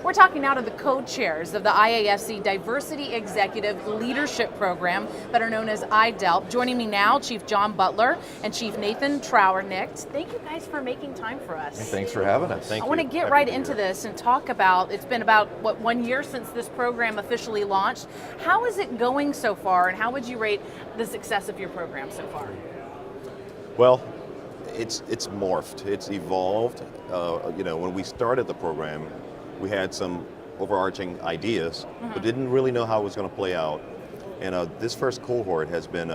We're talking now to the co-chairs of the IAFC Diversity Executive Leadership Program, better known as iDELP. Joining me now, Chief John Butler and Chief Nathan Trauernicht. Thank you guys for making time for us. Thanks for having us. I want to get right into this and talk about, it's been about, 1 year since this program officially launched. How is it going so far, and how would you rate the success of your program so far? Well, it's morphed, it's evolved. When we started the program, we had some overarching ideas, but didn't really know how it was going to play out. And this first cohort has been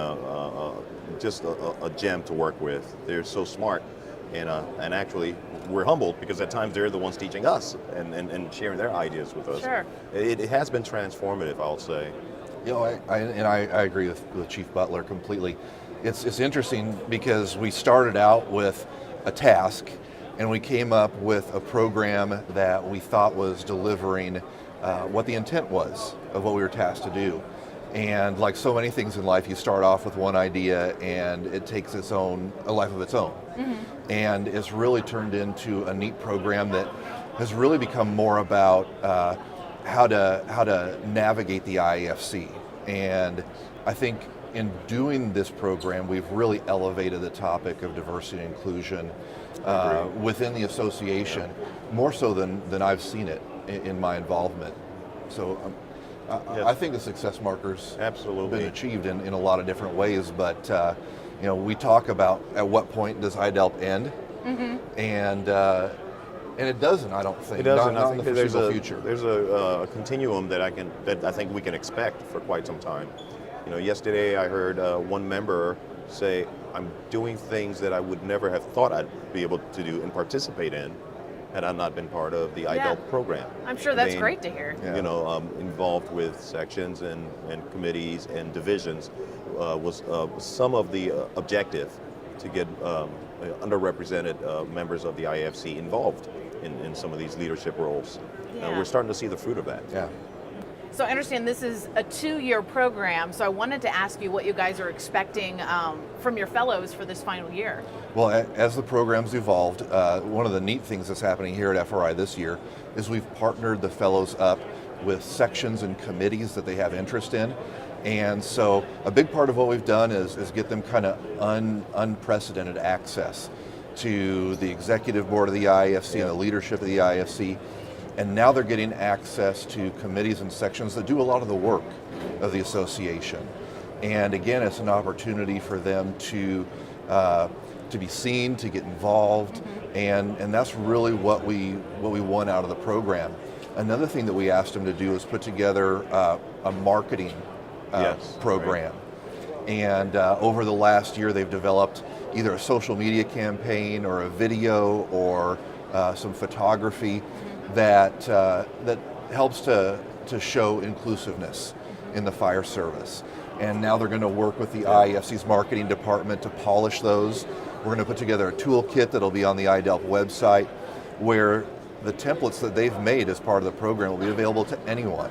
just a gem to work with. They're so smart, and actually we're humbled because at times they're the ones teaching us and sharing their ideas with us. Sure. It has been transformative, I'll say. You know, I agree with Chief Butler completely. It's interesting because we started out with a task, and we came up with a program that we thought was delivering what the intent was of what we were tasked to do. And like so many things in life, you start off with one idea and it takes a life of its own. And it's really turned into a neat program that has really become more about how to navigate the IAFC. And I think in doing this program, we've really elevated the topic of diversity and inclusion within the association, more so than I've seen it in my involvement. So Yes. I think the success markers Absolutely. been achieved in a lot of different ways, but we talk about at what point does iDELP end, and it doesn't. I don't think. It doesn't. Not I in the think there's foreseeable future. There's a continuum that I think we can expect for quite some time. Yesterday I heard one member say, "I'm doing things that I would never have thought I'd be able to do and participate in had I not been part of the iDELP program." I'm sure that's great to hear. Yeah. Involved with sections and committees and divisions was some of the objective to get underrepresented members of the IAFC involved in some of these leadership roles. Yeah. We're starting to see the fruit of that. Yeah. So I understand this is a 2-year program, so I wanted to ask you what you guys are expecting from your fellows for this final year. Well, as the program's evolved, one of the neat things that's happening here at FRI this year is we've partnered the fellows up with sections and committees that they have interest in. And so a big part of what we've done is get them kind of unprecedented access to the executive board of the IAFC and the leadership of the IAFC. And now they're getting access to committees and sections that do a lot of the work of the association. And again, it's an opportunity for them to be seen, to get involved, and that's really what we want out of the program. Another thing that we asked them to do is put together a marketing program. Right. And over the last year, they've developed either a social media campaign or a video or some photography that helps to show inclusiveness in the fire service. And now they're going to work with the IAFC's marketing department to polish those. We're going to put together a toolkit that'll be on the iDELP website where the templates that they've made as part of the program will be available to anyone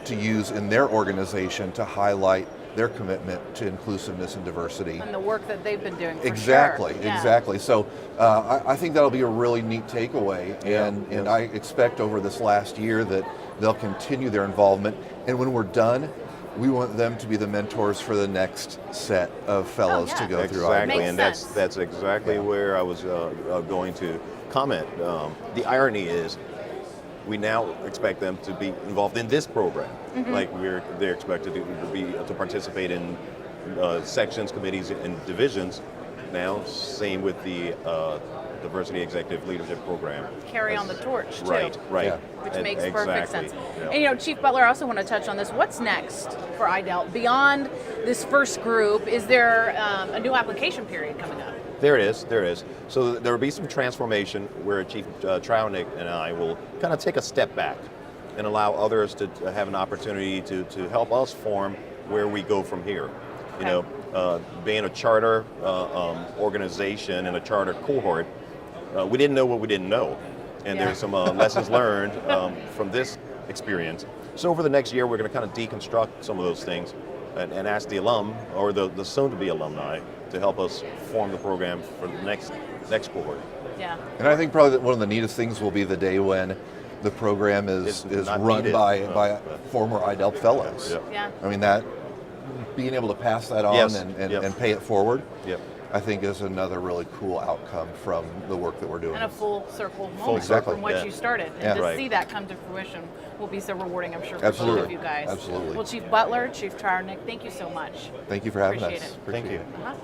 to use in their organization to highlight their commitment to inclusiveness and diversity. And the work that they've been doing, for Exactly, sure. Yeah. exactly. So I think that'll be a really neat takeaway, and I expect over this last year that they'll continue their involvement, and when we're done, we want them to be the mentors for the next set of fellows to go through. Exactly, and sense. that's exactly where I was going to comment. The irony is, we now expect them to be involved in this program, like they're expected to participate in sections, committees, and divisions. Now, same with the Diversity Executive Leadership Program. Carry on the torch, too. Right. Yeah. Which makes Exactly. perfect sense. Yeah. And Chief Butler, I also want to touch on this. What's next for iDELP? Beyond this first group, is there a new application period coming up? There is. So there will be some transformation where Chief Trauernicht and I will kind of take a step back and allow others to have an opportunity to help us form where we go from here. Being a charter organization and a charter cohort, we didn't know what we didn't know. And there's some lessons learned from this experience. So over the next year, we're going to kind of deconstruct some of those things and ask the alum or the soon-to-be alumni to help us form the program for the next cohort. Yeah. And I think probably that one of the neatest things will be the day when the program is not run needed. by former iDELP fellows. Yep. Yeah. I mean, that being able to pass that on Yes. and Yep. pay it forward, Yep. I think is another really cool outcome from the work that we're doing. And a full circle moment Exactly. from what Yeah. you started. And Yeah. to Right. see that come to fruition will be so rewarding, I'm sure, for both Absolutely. of you guys. Absolutely. Well, Chief Butler, Chief Trauernicht, thank you so much. Thank you for having Appreciate us. it. Thank Appreciate you. Uh-huh.